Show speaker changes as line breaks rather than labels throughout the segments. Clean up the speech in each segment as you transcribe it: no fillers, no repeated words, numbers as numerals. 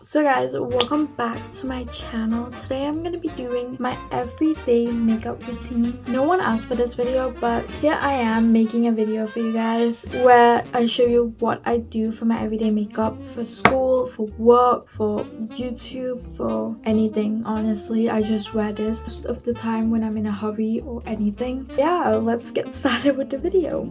So guys, welcome back to my channel. Today I'm going to be doing my everyday makeup routine. No one asked for this video, but here I am making a video for you guys where I show you what I do for my everyday makeup for school, for work, for YouTube, for anything. Honestly, I just wear this most of the time when I'm in a hurry or anything. Yeah, let's get started with the video.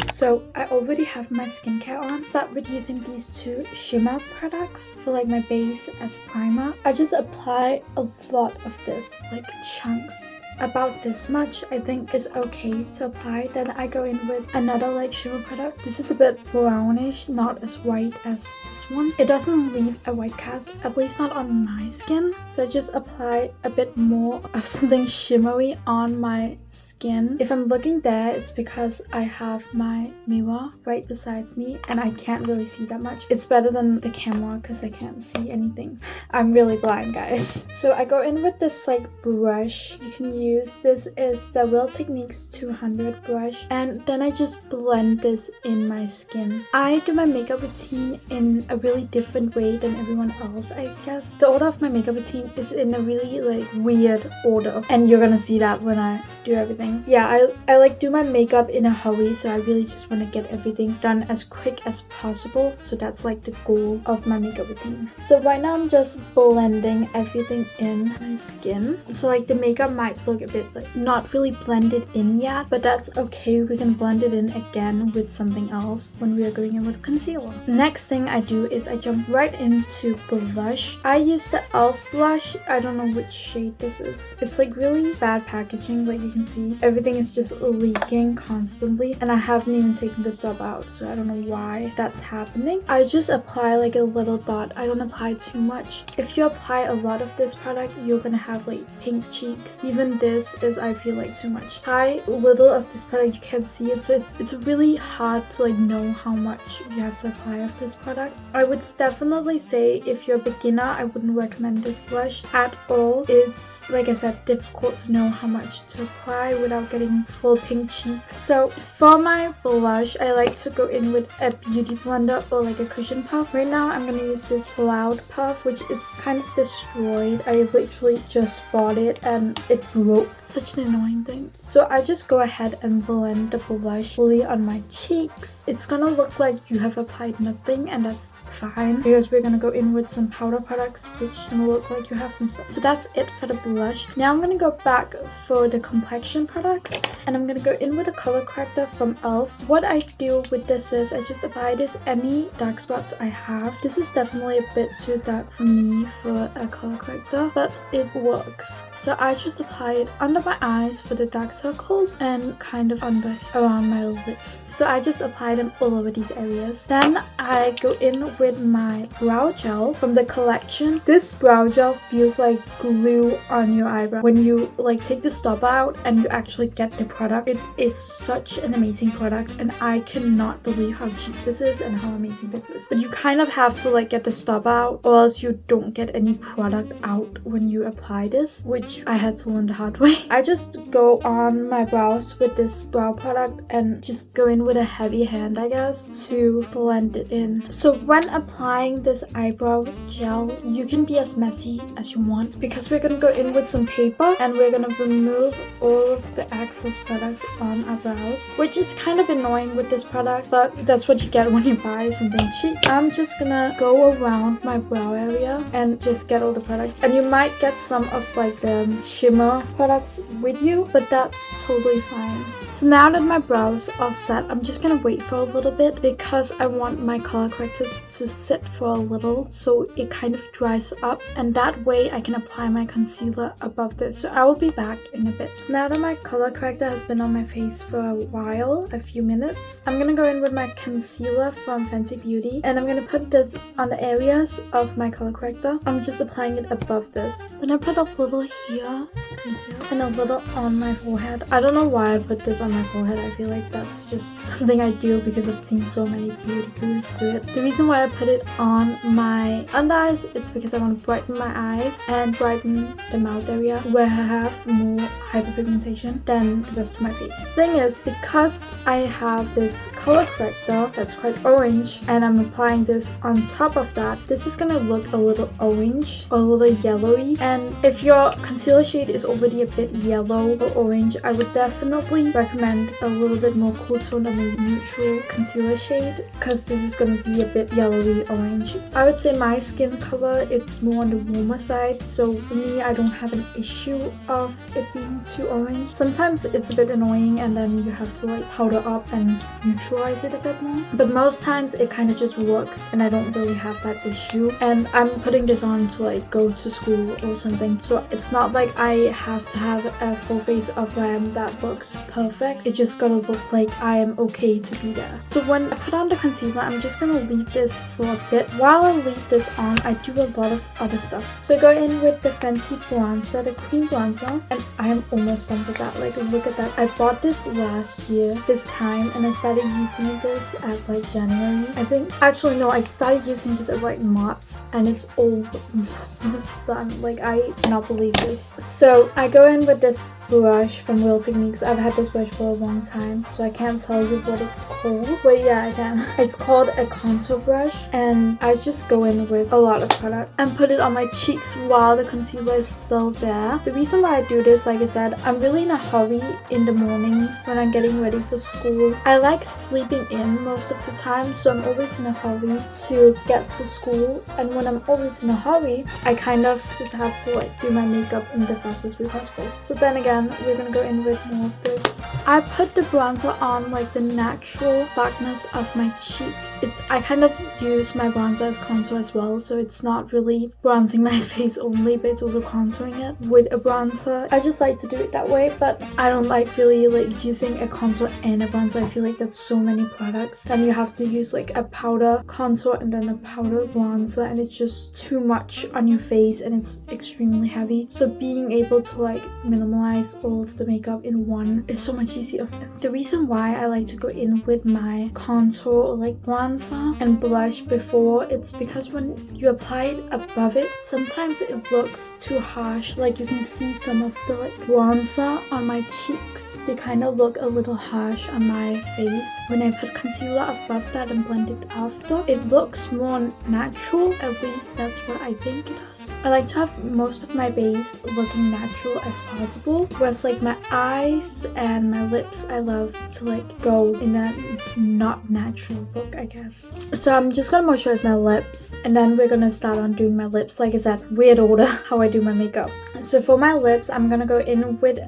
So I already have my skincare on. Start with using these two shimmer products for like my base as primer. I just apply a lot of this, like chunks. About this much I think is okay to apply. Then I go in with another like shimmer product. This is a bit brownish, not as white as this one. It doesn't leave a white cast, at least not on my skin. So I just apply a bit more of something shimmery on my skin. If I'm looking there, it's because I have my mirror right beside me and I can't really see that much. It's better than the camera because I can't see anything. I'm really blind, guys. So I go in with this like brush. You can use this is the Real Techniques 200 brush, and then I just blend this in my skin. I do my makeup routine in a really different way than everyone else, I guess. The order of my makeup routine is in a really like weird order, and you're gonna see that when I do everything. Yeah, I like do my makeup in a hurry, so I really just want to get everything done as quick as possible. So that's like the goal of my makeup routine. So right now I'm just blending everything in my skin. So like the makeup might look a bit like not really blended in yet, but that's okay. We can blend it in again with something else when we are going in with concealer. Next thing I do is I jump right into blush. I use the e.l.f. blush. I don't know which shade this is. It's like really bad packaging. Like you can see everything is just leaking constantly, and I haven't even taken the stop out, so I don't know why that's happening. I just apply like a little dot. I don't apply too much. If you apply a lot of this product, you're gonna have like pink cheeks. Even this is, I feel like, too much. Try little of this product, you can't see it, so it's really hard to like know how much you have to apply of this product. I would definitely say if you're a beginner, I wouldn't recommend this blush at all. It's, like I said, difficult to know how much to apply without getting full pink cheek. So for my blush, I like to go in with a beauty blender or like a cushion puff. Right now I'm gonna use this Loud puff, which is kind of destroyed. I literally just bought it and it broke. Such an annoying thing. So I just go ahead and blend the blush fully on my cheeks. It's gonna look like you have applied nothing, and that's fine because we're gonna go in with some powder products which gonna look like you have some stuff. So that's it for the blush. Now I'm gonna go back for the complexion products, and I'm gonna go in with a color corrector from e.l.f. What I do with this is I just apply this any dark spots I have. This is definitely a bit too dark for me for a color corrector, but it works. So I just apply it under my eyes for the dark circles and kind of around my lip. So I just apply them all over these areas. Then I go in with my brow gel from the collection. This brow gel feels like glue on your eyebrow. When you like take the stopper out and you actually get the product, it is such an amazing product, and I cannot believe how cheap this is and how amazing this is. But you kind of have to like get the stopper out, or else you don't get any product out when you apply this, which I had to learn the hard way. I just go on my brows with this brow product and just go in with a heavy hand, I guess, to blend it in. So when applying this eyebrow gel, you can be as messy as you want because we're gonna go in with some paper and we're gonna remove all of the excess products on our brows, which is kind of annoying with this product, but that's what you get when you buy something cheap. I'm just gonna go around my brow area and just get all the product, and you might get some of like the shimmer products with you, but that's totally fine. So now that my brows are set, I'm just gonna wait for a little bit because I want my color corrector to sit for a little so it kind of dries up, and that way I can apply my concealer above this. So I will be back in a bit. So now that my color corrector has been on my face for a while, a few minutes, I'm gonna go in with my concealer from Fenty Beauty, and I'm gonna put this on the areas of my color corrector. I'm just applying it above this. Then I put a little here and And a little on my forehead. I don't know why I put this on my forehead. I feel like that's just something I do because I've seen so many beauty gurus do it. The reason why I put it on my under eyes, it's because I want to brighten my eyes and brighten the mouth area where I have more hyperpigmentation than the rest of my face. Thing is, because I have this color corrector that's quite orange and I'm applying this on top of that, this is gonna look a little orange or a little yellowy. And if your concealer shade is already a bit yellow or orange, I would definitely recommend a little bit more cool tone of a neutral concealer shade, because this is gonna be a bit yellowy orange. I would say my skin color, it's more on the warmer side, so for me, I don't have an issue of it being too orange. Sometimes it's a bit annoying and then you have to like powder up and neutralize it a bit more, but most times it kind of just works and I don't really have that issue. And I'm putting this on to like go to school or something, so it's not like I have to have a full face of glam that looks perfect. It's just gotta look like I am okay to be there. So when I put on the concealer, I'm just gonna leave this for a bit. While I leave this on, I do a lot of other stuff. So I go in with the Fenty bronzer, the cream bronzer, and I am almost done with that. Like, look at that. I bought this last year this time and I started using this at like January, I think. Actually no, I started using this at like March and it's almost done. Like, I cannot believe this. So I go in with this brush from Real Techniques. I've had this brush for a long time, so I can't tell you what it's called. But yeah, I can. It's called a contour brush, and I just go in with a lot of product and put it on my cheeks while the concealer is still there. The reason why I do this, like I said, I'm really in a hurry in the mornings when I'm getting ready for school. I like sleeping in most of the time, so I'm always in a hurry to get to school. And when I'm always in a hurry, I kind of just have to like do my makeup in the fastest way possible. So then again, we're gonna go in with more of this. I put the bronzer on like the natural darkness of my cheeks. I kind of use my bronzer as contour as well, so it's not really bronzing my face only, but it's also contouring it with a bronzer. I just like to do it that way, but I don't like really like using a contour and a bronzer. I feel like that's so many products. Then you have to use like a powder contour and then a powder bronzer, and it's just too much on your face and it's extremely heavy. So being able to like minimalize all of the makeup in one is so much easier. The reason why I like to go in with my contour or like bronzer and blush before, it's because when you apply it above it, sometimes it looks too harsh. Like, you can see some of the like bronzer on my cheeks. They kind of look a little harsh on my face. When I put concealer above that and blend it after, it looks more natural. At least that's what I think it does. I like to have most of my base looking natural as possible, whereas like my eyes and my lips, I love to like go in a not natural look, I guess. So I'm just gonna moisturize my lips and then we're gonna start on doing my lips. Like I said, weird order how I do my makeup. So for my lips, I'm gonna go in with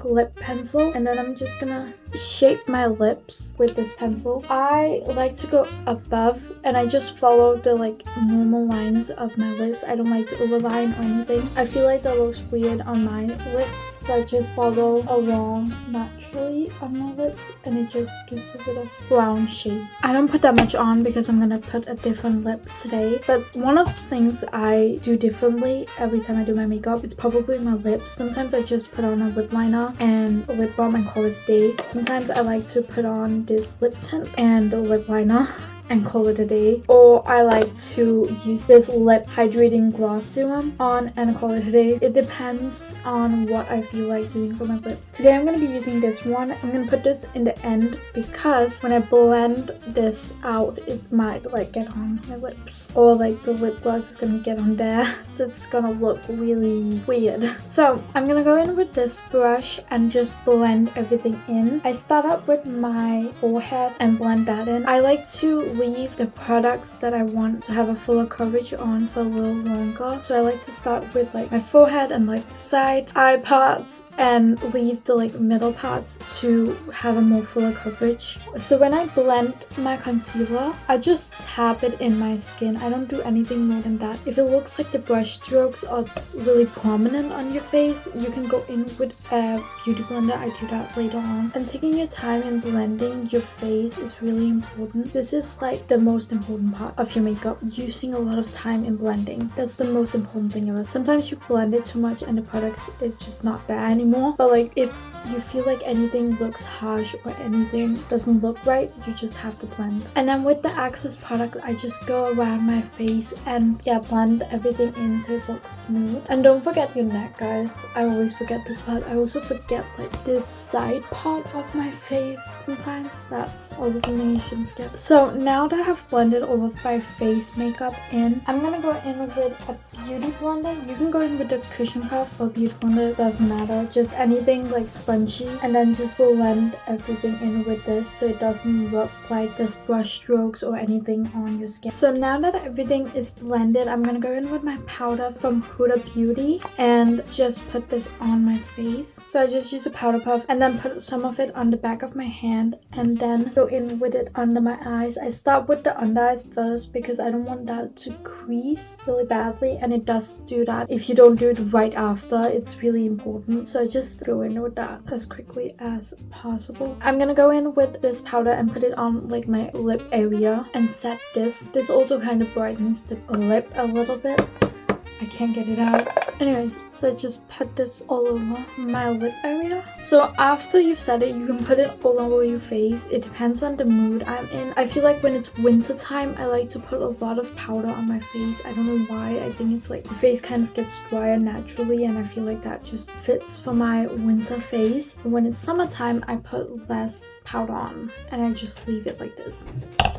lip pencil, and then I'm just gonna shape my lips with this pencil. I like to go above and I just follow the like normal lines of my lips. I don't like to overline or anything. I feel like that looks weird on my lips, so I just follow along naturally on my lips and it just gives a bit of brown shade. I don't put that much on because I'm gonna put a different lip today, but one of the things I do differently every time I do my makeup, it's probably my lips. Sometimes I just put on a lip liner and a lip balm and call it a day. Sometimes I like to put on this lip tint and a lip liner and call it a day. Or I like to use this lip hydrating gloss serum on and call it a day. It depends on what I feel like doing for my lips. Today I'm going to be using this one. I'm going to put this in the end because when I blend this out, it might like get on my lips, or like the lip gloss is going to get on there. So it's going to look really weird. So I'm going to go in with this brush and just blend everything in. I start up with my forehead and blend that in. I like to leave the products that I want to have a fuller coverage on for a little longer. So I like to start with like my forehead and like the side eye parts and leave the like middle parts to have a more fuller coverage. So when I blend my concealer, I just tap it in my skin. I don't do anything more than that. If it looks like the brush strokes are really prominent on your face, you can go in with a beauty blender. I do that later on. And taking your time in blending your face is really important. This is like like the most important part of your makeup, using a lot of time in blending. That's the most important thing about it. Sometimes you blend it too much and the products is just not there anymore. But like if you feel like anything looks harsh or anything doesn't look right, you just have to blend. And then with the Access product, I just go around my face and yeah, blend everything in so it looks smooth. And don't forget your neck, guys. I always forget this part. I also forget like this side part of my face sometimes. That's also something you shouldn't forget. So now that I've blended all of my face makeup in, I'm gonna go in with a beauty blender. You can go in with the cushion puff or beauty blender, doesn't matter. Just anything like spongy, and then just blend everything in with this so it doesn't look like there's brush strokes or anything on your skin. So now that everything is blended, I'm gonna go in with my powder from Huda Beauty and just put this on my face. So I just use a powder puff and then put some of it on the back of my hand and then go in with it under my eyes. I start with the under eyes first because I don't want that to crease really badly, and it does do that if you don't do it right after. It's really important. So I just go in with that as quickly as possible. I'm gonna go in with this powder and put it on like my lip area and set this. This also kind of brightens the lip a little bit. I can't get it out. Anyways, so I just put this all over my lip area. So after you've set it, you can put it all over your face. It depends on the mood I'm in. I feel like when it's winter time, I like to put a lot of powder on my face. I don't know why. I think it's like the face kind of gets drier naturally, and I feel like that just fits for my winter face. But when it's summertime, I put less powder on and I just leave it like this.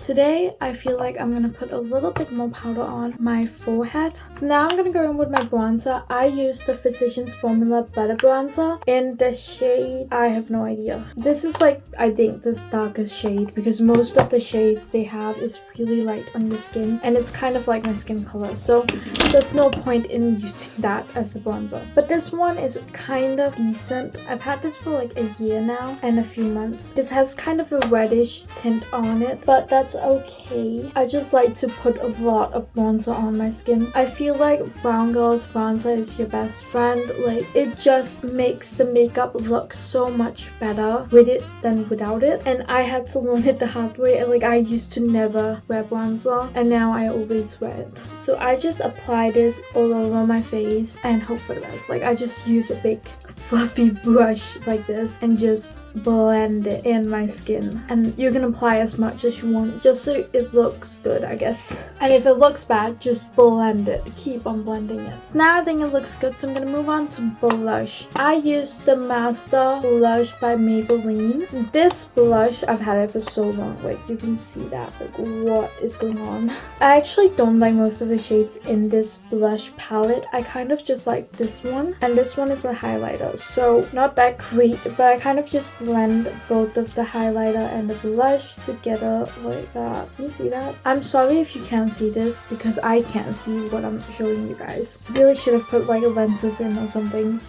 Today, I feel like I'm gonna put a little bit more powder on my forehead. So now I'm gonna go in with my bronzer. I use the Physicians Formula Butter Bronzer in the shade, I have no idea. This is like, I think, this darkest shade because most of the shades they have is really light on your skin, and it's kind of like my skin color. So there's no point in using that as a bronzer. But this one is kind of decent. I've had this for like a year now and a few months. This has kind of a reddish tint on it, but that's okay. I just like to put a lot of bronzer on my skin. I feel like brown girl's bronzer is your best friend. Like, it just makes the makeup look so much better with it than without it. And I had to learn it the hard way. Like, I used to never wear bronzer and now I always wear it. So I just apply this all over my face and hope for the best. Like, I just use a big fluffy brush like this and just blend it in my skin. And you can apply as much as you want just so it looks good, I guess. And if it looks bad, just blend it. Keep on blending it. So now I think it looks good, so I'm gonna move on to blush. I use the Master Blush by Maybelline. This blush, I've had it for so long. Like, you can see that. Like, what is going on? I actually don't like most of the shades in this blush palette. I kind of just like this one, and this one is a highlighter, so not that great, but I kind of just blend both of the highlighter and the blush together like that. Can you see that? I'm sorry if you can't see this because I can't see what I'm showing you guys. I really should have put like lenses in or something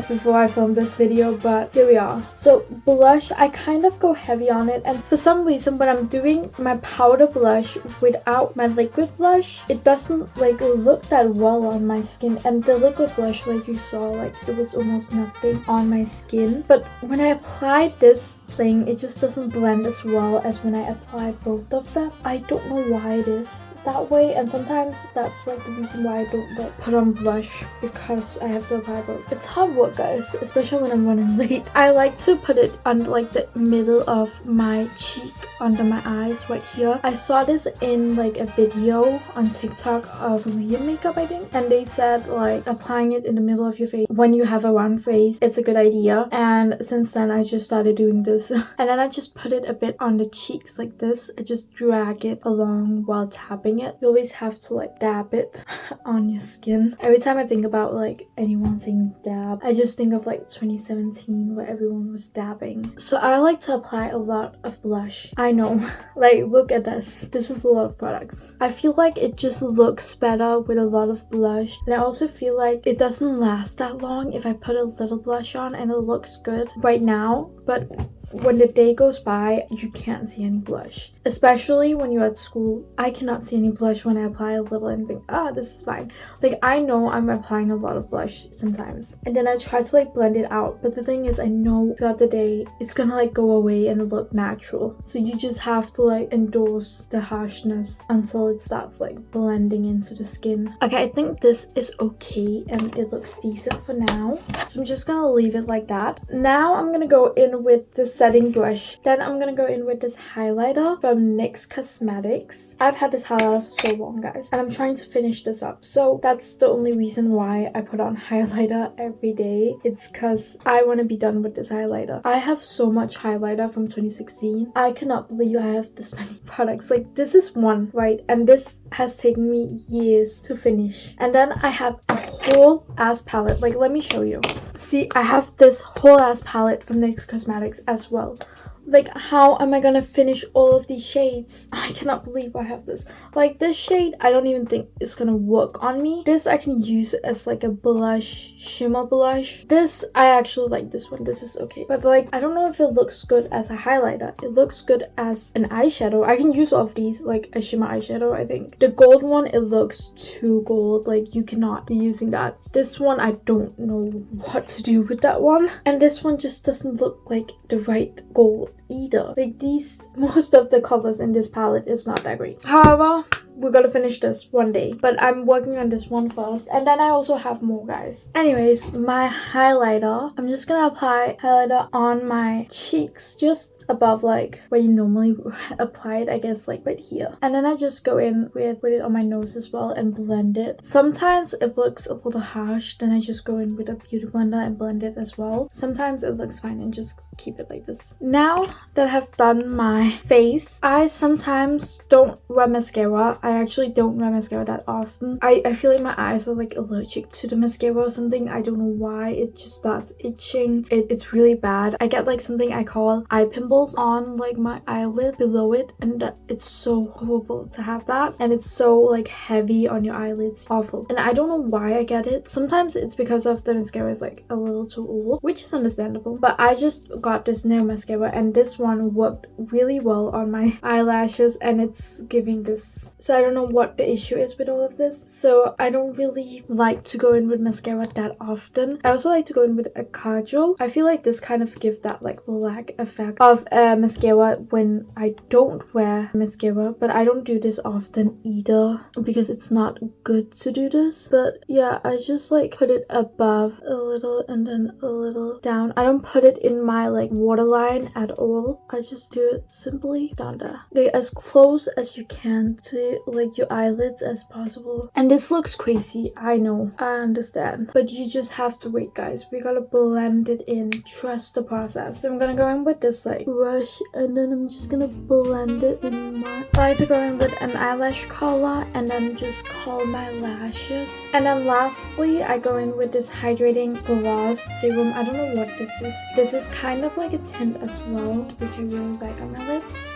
before I filmed this video, but here we are. So blush, I kind of go heavy on it, and for some reason when I'm doing my powder blush without my liquid blush, it doesn't like look that well on my skin. And the liquid blush, like you saw, like it was almost nothing on my skin. But when I apply this thing, it just doesn't blend as well as when I apply both of them. I don't know why it is that way, and sometimes that's like the reason why I don't like put on blush, because I have to apply both. It's hard work, guys, especially when I'm running late. I like to put it on like the middle of my cheek, under my eyes right here. I saw this in like a video on TikTok of Korean makeup, I think, and they said like applying it in the middle of your face when you have a round face, it's a good idea. And since then I just started doing this. And then I just put it a bit on the cheeks like this. I just drag it along while tapping it. You always have to like dab it on your skin. Every time I think about like anyone saying dab, I just think of like 2017 where everyone was dabbing. So I like to apply a lot of blush. I know, like look at this. This is a lot of products. I feel like it just looks better with a lot of blush. And I also feel like it doesn't last that long if I put a little blush on and it looks good right now. But when the day goes by, you can't see any blush. Especially when you're at school, I cannot see any blush when I apply a little and think, this is fine. Like, I know I'm applying a lot of blush sometimes. And then I try to like blend it out. But the thing is, I know throughout the day, it's gonna like go away and look natural. So you just have to like endorse the harshness until it starts like blending into the skin. Okay, I think this is okay and it looks decent for now. So I'm just gonna leave it like that. Now I'm gonna go in with the setting brush. Then I'm gonna go in with this highlighter from NYX Cosmetics. I've had this highlighter for so long, guys, and I'm trying to finish this up. So that's the only reason why I put on highlighter every day. It's because I want to be done with this highlighter. I have so much highlighter from 2016. I cannot believe I have this many products. Like, this is one, right? And this has taken me years to finish. And then I have a whole ass palette. Like, let me show you. See, I have this whole ass palette from NYX Cosmetics as well. Like, how am I gonna finish all of these shades? I cannot believe I have this. Like, this shade, I don't even think it's gonna work on me. This I can use as like a blush, shimmer blush. This, I actually like this one. This is okay. But like, I don't know if it looks good as a highlighter. It looks good as an eyeshadow. I can use all of these, like a shimmer eyeshadow, I think. The gold one, it looks too gold. Like, you cannot be using that. This one, I don't know what to do with that one. And this one just doesn't look like the right gold either. Like, these, most of the colors in this palette is not that great. However, we're gonna finish this one day, but I'm working on this one first, and then I also have more, guys. Anyways, my highlighter, I'm just gonna apply highlighter on my cheeks, just above like where you normally apply it, I guess, like right here. And then I just go in with it on my nose as well and blend it. Sometimes it looks a little harsh, then I just go in with a beauty blender and blend it as well. Sometimes it looks fine and just keep it like this. Now that I have done my face, I sometimes don't wear mascara. I actually don't wear mascara that often. I feel like my eyes are like allergic to the mascara or something. I don't know why. It just starts itching. It's really bad. I get like something I call eye pimples on like my eyelid below it, and it's so horrible to have that, and it's so like heavy on your eyelids. Awful. And I don't know why I get it. Sometimes it's because of the mascara is like a little too old, which is understandable, but I just got this new mascara and this one worked really well on my eyelashes, and it's giving this. So I don't know what the issue is with all of this. So I don't really like to go in with mascara that often. I also like to go in with a kajal. I feel like this kind of gives that like black effect of mascara when I don't wear mascara, but I don't do this often either because it's not good to do this. But yeah, I just like put it above a little and then a little down. I don't put it in my like waterline at all. I just do it simply down there, like as close as you can to like your eyelids as possible. And this looks crazy, I know, I understand, but you just have to wait, guys. We gotta blend it in. Trust the process. So I'm gonna go in with this like brush, and then I'm just gonna blend it in my. I like to go in with an eyelash curler and then just curl my lashes. And then lastly, I go in with this hydrating gloss serum. I don't know what this is. This is kind of like a tint as well, which I really like on my lips.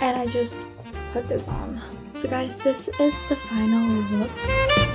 And I just put this on. So guys, this is the final look.